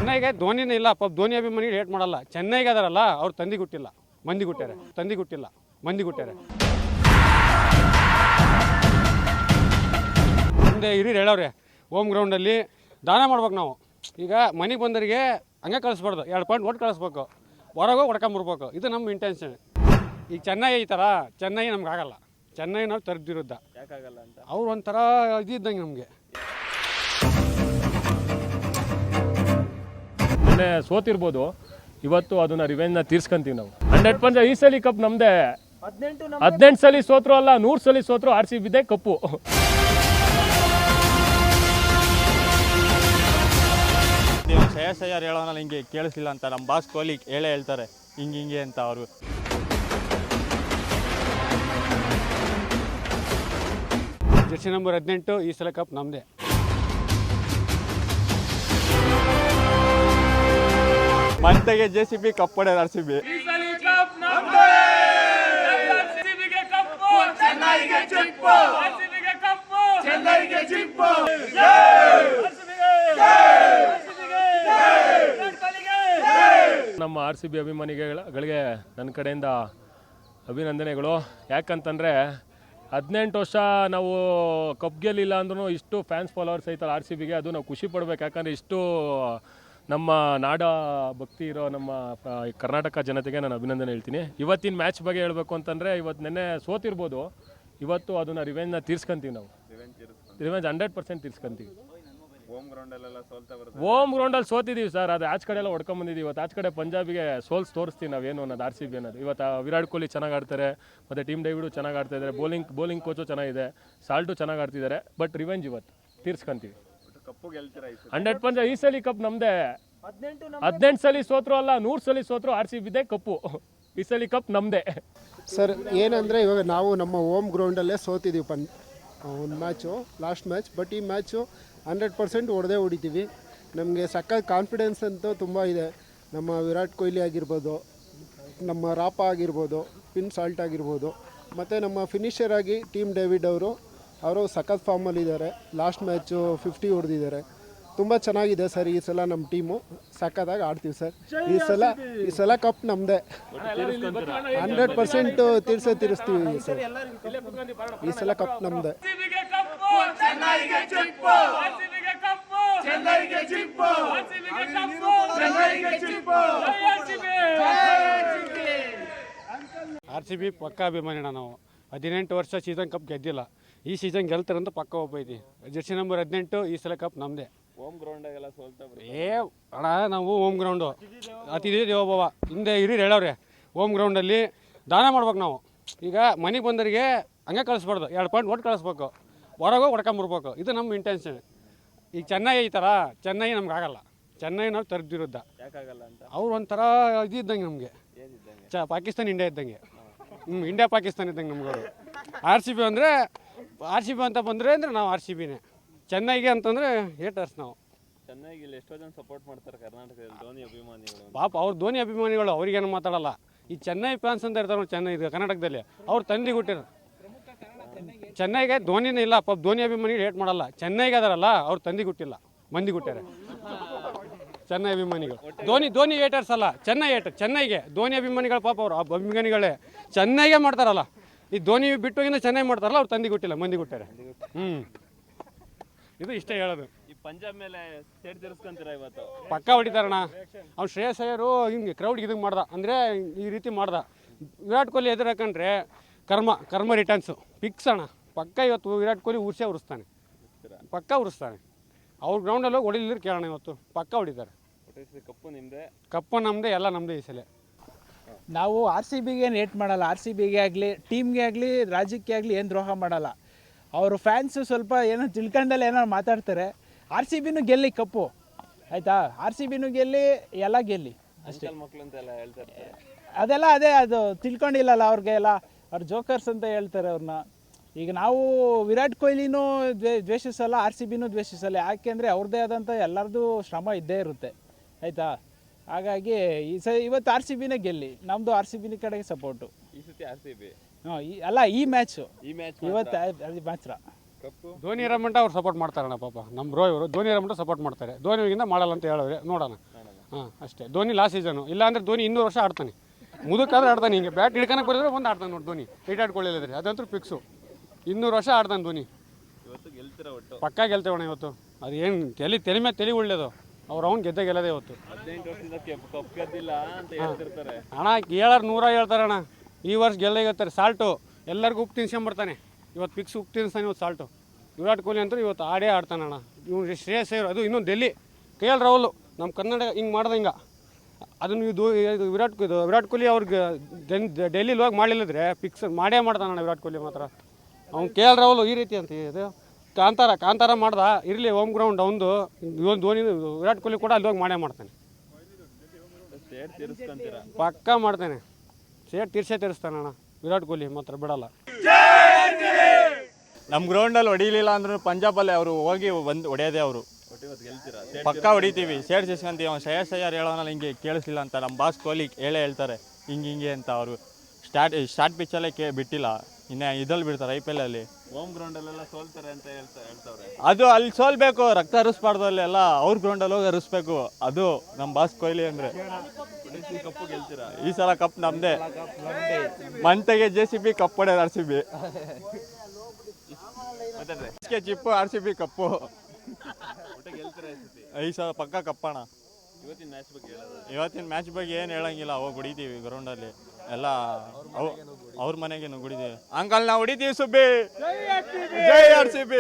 ಚೆನ್ನೈಗೆ ಧೋನಿನೇ ಇಲ್ಲ ಪಾಪ. ಧೋನಿ ಅಭಿಮಾನಿಗಳು ಹೇಟ್ ಮಾಡಲ್ಲ. ಚೆನ್ನೈಗೆ ಅದಾರಲ್ಲ ಅವ್ರು ತಂದಿ ಗುಟ್ಟಿಲ್ಲ, ಮಂದಿ ಗುಟ್ಟಾರೆ. ಮುಂದೆ ಹಿರಿಯರು ಹೇಳವ್ರೆ ಹೋಮ್ ಗ್ರೌಂಡಲ್ಲಿ ದಾನ ಮಾಡ್ಬೇಕು ನಾವು. ಈಗ ಮನೆಗೆ ಬಂದವರಿಗೆ ಹಂಗೆ ಕಳಿಸ್ಬಾರ್ದು, 2 ಪಾಯಿಂಟ್ ಒಟ್ಟು ಕಳಿಸ್ಬೇಕು, ಹೊರಗೆ ಹೊಡ್ಕೊಂಬರ್ಬೇಕು. ಇದು ನಮ್ಮ ಇಂಟೆನ್ಷನ್. ಈಗ ಚೆನ್ನೈ ಐತಲ್ಲ, ಚೆನ್ನೈ ನಮ್ಗೆ ಆಗಲ್ಲ. ಚೆನ್ನೈ ನಾವು ತರ್ದಿರುದ್ದ ಅವ್ರು ಒಂಥರ ಇದ್ದಂಗೆ ನಮಗೆ. ಮೊನ್ನೆ ಸೋತಿರ್ಬೋದು, ಇವತ್ತು ಅದನ್ನ ರಿವೆಂಜ್ನ ತೀರ್ಸ್ಕೊಂತೀವಿ ನಾವು. 100% ಈ ಸಲ ಕಪ್ ನಮ್ದೇ. 18 ಸಲ ಸೋತ್ರು ಅಲ್ಲ, 100 ಸಲ ಸೋತ್ರು RCB ಇದೆ ಕಪ್ಪು. ಶ್ರೇಯಸ್ ಅಯ್ಯರ್ ಹೇಳೋನಲ್ಲ ಹಿಂಗೆ ಕೇಳಿಸಿಲ್ಲ ಅಂತ, ನಮ್ಮ ಬಾಸ್ ಕೊಹ್ಲಿ ಹೇಳ್ತಾರೆ ಹಿಂಗೆ ಅಂತ ಅವರು. ಜರ್ಸಿ ನಂಬರ್ 18 ಈ ಸಲ ಕಪ್ ನಮ್ಮದೇ. ಮಂತೆಗೆ JCB ಕಪ್ ಹೊಡೆಯೋದು RCB. ನಮ್ಮ RCB ಅಭಿಮಾನಿಗಳಿಗೆ ನನ್ನ ಕಡೆಯಿಂದ ಅಭಿನಂದನೆಗಳು. ಯಾಕಂತಂದರೆ 18 ವರ್ಷ ನಾವು ಕಪ್ ಗೆಲ್ಲಿಲ್ಲ ಅಂದ್ರೂ ಇಷ್ಟು ಫ್ಯಾನ್ಸ್ ಫಾಲೋವರ್ಸ್ ಐತಲ್ಲ RCBಗೆ, ಅದು ನಾವು ಖುಷಿ ಪಡ್ಬೇಕು. ಯಾಕಂದರೆ ಇಷ್ಟು ನಮ್ಮ ನಾಡ ಭಕ್ತಿ ಇರೋ ನಮ್ಮ ಕರ್ನಾಟಕ ಜನತೆಗೆ ನಾನು ಅಭಿನಂದನೆ ಹೇಳ್ತೀನಿ. ಇವತ್ತಿನ ಮ್ಯಾಚ್ ಬಗ್ಗೆ ಹೇಳಬೇಕು ಅಂತಂದರೆ, ಇವತ್ತು ನೆನ್ನೆ ಸೋತಿರ್ಬೋದು, ಇವತ್ತು ಅದನ್ನು ರಿವೆಂಜ್ನ ತೀರ್ಸ್ಕೊಂತೀವಿ ನಾವು. ರಿವೆಂಜ್ 100% ತೀರ್ಸ್ಕೊಂತೀವಿ. ಹೋಮ್ ಗ್ರೌಂಡಲ್ಲಿ ಸೋತಿದ್ದೀವಿ ಸರ್, ಅದು ಆಚೆ ಕಡೆ ಎಲ್ಲ ಹೊಡ್ಕೊಂಬಂದಿದ್ದೀವಿ. ಇವತ್ತು ಆಚೆ ಕಡೆ ಪಂಜಾಬಿಗೆ ಸೋಲ್ಸ್ ತೋರಿಸ್ತೀವಿ ನಾವೇನು ಅನ್ನೋದು RCB ಅನ್ನೋದು. ಇವತ್ತು ವಿರಾಟ್ ಕೊಹ್ಲಿ ಚೆನ್ನಾಗಿ ಆಡ್ತಾರೆ, ಮತ್ತು ಟೀಮ್ ಡೇವಿಡು ಚೆನ್ನಾಗಿ ಆಡ್ತಾ ಇದ್ದಾರೆ, ಬೌಲಿಂಗ್ ಕೋಚು ಚೆನ್ನಾಗಿದೆ, ಸಾಲ್ಟು ಚೆನ್ನಾಗಿ ಆಡ್ತಿದ್ದಾರೆ. ಬಟ್ ರಿವೆಂಜ್ ಇವತ್ತು ತೀರ್ಸ್ಕೊಂತೀವಿ. 100% ಈ ಸಲ ಕಪ್ ನಮ್ಮದೇ. 18 ಸಲ ಸೋತ್ರು ಅಲ್ಲ, 100 ಸಲ ಸೋತ್ರು RCB ಇದೆ ಕಪ್ಪು. ಈ ಸಲ ಕಪ್ ನಮ್ಮದೇ ಸರ್. ಏನಂದರೆ ಇವಾಗ ನಾವು ನಮ್ಮ ಹೋಮ್ ಗ್ರೌಂಡಲ್ಲೇ ಸೋತಿದ್ದೀವಿ ಒಂದು ಮ್ಯಾಚು, ಲಾಸ್ಟ್ ಮ್ಯಾಚ್. ಬಟ್ ಈ ಮ್ಯಾಚು 100% ಹೊಡಿತೀವಿ. ನಮಗೆ ಸಖತ್ ಕಾನ್ಫಿಡೆನ್ಸ್ ಅಂತೂ ತುಂಬ ಇದೆ. ನಮ್ಮ ವಿರಾಟ್ ಕೊಹ್ಲಿ ಆಗಿರ್ಬೋದು, ನಮ್ಮ ರಾಪ ಆಗಿರ್ಬೋದು, ಪಿನ್ ಸಾಲ್ಟ್ ಆಗಿರ್ಬೋದು, ಮತ್ತು ನಮ್ಮ ಫಿನಿಷರ್ ಆಗಿ ಟೀಮ್ ಡೇವಿಡ್ ಅವರು ಸಖತ್ ಫಾರ್ಮಲ್ಲಿದ್ದಾರೆ. ಲಾಸ್ಟ್ ಮ್ಯಾಚು 50 ಹೊಡೆದಿದ್ದಾರೆ. ತುಂಬ ಚೆನ್ನಾಗಿದೆ ಸರ್. ಈ ಸಲ ನಮ್ಮ ಟೀಮು ಸಖತ್ತಾಗಿ ಆಡ್ತೀವಿ ಸರ್. ಈ ಸಲ ಕಪ್ ನಮ್ಮದೇ. 100% ತೀರಿಸ್ತೀವಿ ಸರ್. ಈ ಸಲ ಕಪ್ ನಮ್ಮದೇ. RCB ಪಕ್ಕ ಅಭಿಮಾನಿಣ ನಾವು. 18 ವರ್ಷ ಸೀಸನ್ ಕಪ್ ಗೆದ್ದಿಲ್ಲ. ಈ ಸೀಸನ್ ಗೆಲ್ತಾರಂತ ಪಕ್ಕ ಒಬ್ಬೈತಿ. ಜರ್ಸಿ ನಂಬರ್ 18 ಈ ಸಲ ಕಪ್ ನಮ್ಮದೇ. ಹೋಮ್ ಗ್ರೌಂಡಾಗೆಲ್ಲ ಅಣ್ಣ, ನಾವು ಹೋಮ್ ಗ್ರೌಂಡು ಅತಿಥಿ ದೇವೋಭವ. ಹಿಂದೆ ಹಿರಿಯರು ಹೇಳವ್ರೆ ಹೋಮ್ ಗ್ರೌಂಡಲ್ಲಿ ದಾನ ಮಾಡ್ಬೇಕು ನಾವು. ಈಗ ಮನೆಗೆ ಬಂದವರಿಗೆ ಹಂಗೆ ಕಳಿಸ್ಬಾರ್ದು, 2 ಪಾಯಿಂಟ್ ಒಟ್ಟು ಕಳಿಸ್ಬೇಕು, ಹೊರಗೆ ಹೊಡ್ಕೊಂಬರ್ಬೇಕು. ಇದು ನಮ್ಮ ಇಂಟೆನ್ಷನ್. ಈಗ ಚೆನ್ನೈ ಐತಲ್ಲ, ಚೆನ್ನೈ ನಮ್ಗೆ ಆಗಲ್ಲ. ಚೆನ್ನೈ ನಾವು ತರ್ದಿರುದ್ದ ಅವ್ರು ಒಂಥರ ಇದ್ದಂಗೆ ನಮಗೆ. ಪಾಕಿಸ್ತಾನ ಇಂಡಿಯಾ ಇದ್ದಂಗೆ. ಇಂಡಿಯಾ ಪಾಕಿಸ್ತಾನ ಇದ್ದಂಗೆ ನಮ್ಗೆ ಅವರು. RCB ಅಂದರೆ RCB ಅಂತ ಬಂದರೆ ಅಂದರೆ ನಾವು RCBನೇ. ಚೆನ್ನೈಗೆ ಅಂತಂದರೆ ಹೇಟರ್ಸ್ ನಾವು. ಚೆನ್ನೈಗೆ ಇಲ್ಲಿ ಎಷ್ಟೋ ಜನ ಸಪೋರ್ಟ್ ಮಾಡ್ತಾರೆ ಕರ್ನಾಟಕದಲ್ಲಿ, ಧೋನಿ ಅಭಿಮಾನಿಗಳು. ಪಾಪ ಅವ್ರು ಧೋನಿ ಅಭಿಮಾನಿಗಳು, ಅವ್ರಿಗೇನು ಮಾತಾಡಲ್ಲ. ಈ ಚೆನ್ನೈ ಫ್ಯಾನ್ಸ್ ಅಂತ ಇರ್ತಾರೆ ಚೆನ್ನೈ ಕರ್ನಾಟಕದಲ್ಲಿ, ಅವ್ರು ತಂದಿ ಗುಟ್ಟಿರು. ಚೆನ್ನೈಗೆ ಧೋನಿನೇ ಇಲ್ಲ ಪಾಪ. ಧೋನಿ ಅಭಿಮಾನಿಗಳು ಹೇಟ್ ಮಾಡಲ್ಲ. ಚೆನ್ನೈಗೆ ಅದಾರಲ್ಲ ಅವ್ರು ತಂದಿ ಗುಟ್ಟಿಲ್ಲ, ಮಂದಿ ಗುಟ್ಟಾರೆ. ಚೆನ್ನೈ ಅಭಿಮಾನಿಗಳು ಧೋನಿ ಹೇಟರ್ಸ್ ಅಲ್ಲ, ಚೆನ್ನೈಗೆ ಧೋನಿ ಅಭಿಮಾನಿಗಳು ಪಾಪ ಅವರು ಅಭಿಮಾನಿಗಳೇ ಚೆನ್ನೈಗೆ ಮಾಡ್ತಾರಲ್ಲ. ಈ ಧೋನಿ ಬಿಟ್ಟೋಗಿಂದ ಚೆನ್ನೈ ಮಾಡ್ತಾರಲ್ಲ, ಅವ್ರು ತಂದಿ ಗುಟ್ಟಿಲ್ಲ, ಮಂದಿ ಗುಟ್ಟಾರೆ. ಇದು ಇಷ್ಟೇ ಹೇಳೋದು. ಈ ಪಂಜಾಬ್ ಮೇಲೆ ಸೇಡ್ ತಿರ್ಸ್ಕೊಂತೀರಾ ಇವತ್ತು? ಪಕ್ಕ ಹೊಡಿತಾರಣ್ಣ. ಅವ್ನು ಶ್ರೇಯಸ್ ಅಯ್ಯರು ಹಿಂಗೆ ಕ್ರೌಡ್ಗೆ ಇದಕ್ಕೆ ಮಾಡ್ದ, ಅಂದರೆ ಈ ರೀತಿ ಮಾಡ್ದ. ವಿರಾಟ್ ಕೊಹ್ಲಿ ಎದುರು ಹಾಕೊಂಡ್ರೆ ಕರ್ಮ ರಿಟರ್ನ್ಸು ಫಿಕ್ಸ್ ಅಣ್ಣ. ಪಕ್ಕ ಇವತ್ತು ವಿರಾಟ್ ಕೊಹ್ಲಿ ಉರಿಸ್ತಾನೆ, ಪಕ್ಕ ಉರಿಸ್ತಾನೆ. ಅವ್ರ ಗ್ರೌಂಡಲ್ಲಿ ಹೋಗಿ ಹೊಡಿಲಿದ್ರೆ ಕೇಳೋಣ, ಇವತ್ತು ಪಕ್ಕ ಹೊಡಿತಾರೆ. ಕಪ್ಪು ನಮ್ಮದೇ, ಎಲ್ಲ ನಮ್ಮದೇ ಈ ಸಲ. ನಾವು RCBಗೆ ನೇಟ್ ಮಾಡಲ್ಲ. RCBಗೆ ಆಗಲಿ, ಟೀಮ್ಗೆ ಆಗಲಿ, ರಾಜ್ಯಕ್ಕೆ ಆಗಲಿ ಏನು ದ್ರೋಹ ಮಾಡಲ್ಲ. ಅವರು ಫ್ಯಾನ್ಸು ಸ್ವಲ್ಪ ಏನೋ ತಿಳ್ಕೊಂಡಲ್ಲಿ ಏನೋ ಮಾತಾಡ್ತಾರೆ. RCBನೂ ಗೆಲ್ಲಿ ಕಪ್ಪು, ಆಯಿತಾ? RCBನೂ ಗೆಲ್ಲಿ, ಎಲ್ಲ ಗೆಲ್ಲಿ ಅಷ್ಟೇ. ಮಕ್ಕಳು ಅಂತೆಲ್ಲ ಹೇಳ್ತಾರೆ. ಅದೆಲ್ಲ ಅದು ತಿಳ್ಕೊಂಡಿಲ್ಲಲ್ಲ ಅವ್ರಿಗೆ. ಎಲ್ಲ ಅವ್ರು ಜೋಕರ್ಸ್ ಅಂತ ಹೇಳ್ತಾರೆ ಅವ್ರನ್ನ. ಈಗ ನಾವು ವಿರಾಟ್ ಕೊಹ್ಲಿನೂ ದ್ವೇಷಿಸಲ್ಲ, RCBನೂ ದ್ವೇಷಿಸಲ್ಲ. ಯಾಕೆಂದರೆ ಅವ್ರದ್ದೇ ಆದಂಥ ಎಲ್ಲರದ್ದು ಶ್ರಮ ಇದ್ದೇ ಇರುತ್ತೆ, ಆಯಿತಾ? ಹಾಗಾಗಿ ಇವತ್ತು RCBನೇ ಗೆಲ್ಲಿ, ನಮ್ಮದು RCB ಕಡೆಗೆ ಸಪೋರ್ಟು. ಈ ಸತಿ RCB ಅಲ್ಲ, ಈ ಮ್ಯಾಚ್ ಇವತ್ತು ಮಾತ್ರ. ಧೋನಿ ರಮಂಟ ಅವ್ರು ಸಪೋರ್ಟ್ ಮಾಡ್ತಾರಣ್ಣ. ಪಾಪ ನಮ್ಮ ಬ್ರೋ ಇವರು ಧೋನಿ ರಮಂಟ ಸಪೋರ್ಟ್ ಮಾಡ್ತಾರೆ. ಧೋನಿಗಿಂತ ಮಾಡಲ್ಲ ಅಂತ ಹೇಳೋರೆ. ನೋಡೋಣ. ಹಾಂ ಅಷ್ಟೇ. ಧೋನಿ ಲಾಸ್ಟ್ ಸೀಸನು, ಇಲ್ಲಾಂದರೆ ಧೋನಿ 200 ವರ್ಷ ಆಡ್ತಾನೆ, ಮುದುಕಾದ್ರೆ ಆಡ್ತಾನೆ. ಹಿಂಗೆ ಬ್ಯಾಟ್ ಹಿಡ್ಕೊಳಕ್ಕೆ ಬರೋದ್ರೆ ಒಂದು ಆಡ್ತಾನೆ ನೋಡಿ ಧೋನಿ, ರಿಟೈರ್ಡ್ಕೊಳ್ಳಿಲ್ಲದ್ರೆ ಅದಂತೂ ಫಿಕ್ಸು. 200 ವರ್ಷ ಆಡ್ತಾನೆ ಧೋನಿ, ಪಕ್ಕಾ ಗೆಲ್ತೇವಣ್ಣ ಇವತ್ತು. ಅದು ಏನು ತಲೆ ಮೇಲೆ ತಲೆ ಒಳ್ಳೇದು, ಅವ್ನು ಗೆಲ್ಲದೆ ಇವತ್ತು. 18 ವರ್ಷದಿಂದ ಕಪ್ ಗೆದ್ದಿಲ್ಲ ಅಂತ ಹೇಳ್ತಿರ್ತಾರೆ ಅಣ್ಣ ಹೇಳೋರು 100 ಹೇಳ್ತಾರೆ ಅಣ್ಣ. ಈ ವರ್ಷ ಗೆಲ್ಲಗತ್ತಾರೆ. ಸಾಲ್ಟು ಎಲ್ಲರಿಗೂ ಉಪ್ಪು ತಿನ್ಸ್ಕೊಂಬರ್ತಾನೆ ಇವತ್ತು, ಫಿಕ್ಸ್ ಉಪ್ಪು ತಿನ್ನಿಸ್ತಾನೆ ಇವತ್ತು ಸಾಲ್ಟು. ವಿರಾಟ್ ಕೊಹ್ಲಿ ಅಂತೂ ಇವತ್ತು ಆಡೇ ಆಡ್ತಾನೆ ಅಣ್ಣ. ಇವ್ನು ಶ್ರೇಯಸ್ ಅಯ್ಯರ್, ಅದು ಇನ್ನೊಂದು ಡೆಲ್ಲಿ KL ರಾಹುಲ್ ನಮ್ಮ ಕನ್ನಡ ಹಿಂಗೆ ಮಾಡ್ದೆ ಹಿಂಗೆ. ಅದನ್ನು ಇದು ವಿರಾಟ್ ಕೊಹ್ಲಿ ಅವ್ರಿಗೆ ಡೆಲ್ಲಿಲಿ ಹೋಗಿ ಮಾಡಲಿಲ್ಲದ್ರೆ ಫಿಕ್ಸ್ ಮಾಡೇ ಮಾಡ್ತಾನೆ ಅಣ್ಣ ವಿರಾಟ್ ಕೊಹ್ಲಿ ಮಾತ್ರ. ಅವ್ನು KL ರಾಹುಲ್ ಈ ರೀತಿ ಅಂತ ಇದು ಕಾಂತಾರ ಮಾಡ್ದ, ಇರಲಿ ಹೋಮ್ ಗ್ರೌಂಡ್ ಅವಂದು. ಇವತ್ತು ಧೋನಿ ವಿರಾಟ್ ಕೊಹ್ಲಿ ಕೂಡ ಅಲ್ಲಿ ಹೋಗಿ ಮಾಡೇ ಮಾಡ್ತಾನೆ, ಪಕ್ಕಾ ಮಾಡ್ತಾನೆ. ಸೇಟ್ ತೀರಿಸ್ತಾನೆ ಅಣ್ಣ ವಿರಾಟ್ ಕೊಹ್ಲಿ ಮಾತ್ರ ಬಿಡಲ್ಲ. ನಮ್ಮ ಗ್ರೌಂಡಲ್ಲಿ ಹೊಡಿಲಿಲ್ಲ ಅಂದ್ರೂ ಪಂಜಾಬಲ್ಲಿ ಅವರು ಹೋಗಿ ಬಂದು ಹೊಡೆಯೋದೇ ಅವರು. ಪಕ್ಕಾ ಹೊಡಿತೀವಿ, ಸೇಡ್ ಸಿಸ್ಕೊಂತೀವಿ. ಶ್ರೇಯಸ್ ಅಯ್ಯರ್ ಹೇಳೋನಲ್ಲ ಹಿಂಗೆ ಕೇಳಿಸ್ಲಿಲ್ಲ ಅಂತ ನಮ್ಮ ಬಾಸ್ ಕೊಹ್ಲಿ ಹೇಳ್ತಾರೆ ಹಿಂಗೆ ಅಂತ. ಅವರು ಸ್ಟಾರ್ಟ್ ಪಿಚ್ಚಲ್ಲೇ ಬಿಟ್ಟಿಲ್ಲ, ಇನ್ನು ಇದ್ರಲ್ಲಿ ಬಿಡ್ತಾರೆ IPL ಅಲ್ಲಿ. ಹೋಮ್ ಗ್ರೌಂಡಲ್ಲೆಲ್ಲ ಸೋಲ್ತಾರೆ ಅಂತ ಹೇಳ್ತಾರೆ. ಅದು ಅಲ್ಲಿ ಸೋಲ್ಬೇಕು, ರಕ್ತ ಹರಿಸ್ಬಾರ್ದು, ಅಲ್ಲೆಲ್ಲ ಅವ್ರ ಗ್ರೌಂಡಲ್ಲಿ ಹೋಗಿ ಹರಿಸ್ಬೇಕು. ಅದು ನಮ್ಮ ಬಾಸ್ ಕೊಹ್ಲಿ ಅಂದರೆ. ಕಪ್ಪು ಗೆಲ್ತೀರಾ ಈ ಸಲ? ಕಪ್ ನಮ್ಮದೇ. ಮಂತೆಗೆ JCB ಕಪ್ ಹೊಡೆಯೋದು RCB, ಚಿಪ್ಪು RCB ಕಪ್ಪು. ಈ ಸಲ ಪಕ್ಕ ಕಪ್ಪಣ. ಇವತ್ತಿನ ಮ್ಯಾಚ್ ಬಗ್ಗೆ ಏನು ಹೇಳಂಗಿಲ್ಲ, ಹೋಗಿ ಹೊಡಿತೀವಿ ಗ್ರೌಂಡಲ್ಲಿ ಎಲ್ಲ. ಅವ್ರ ಮನೆಗೆ ಹೊಡಿತೀವಿ ಅಂಕಲ್, ನಾವು ಹೊಡಿತೀವಿ ಸುಬ್ಬಿ. ಜೈ RCB.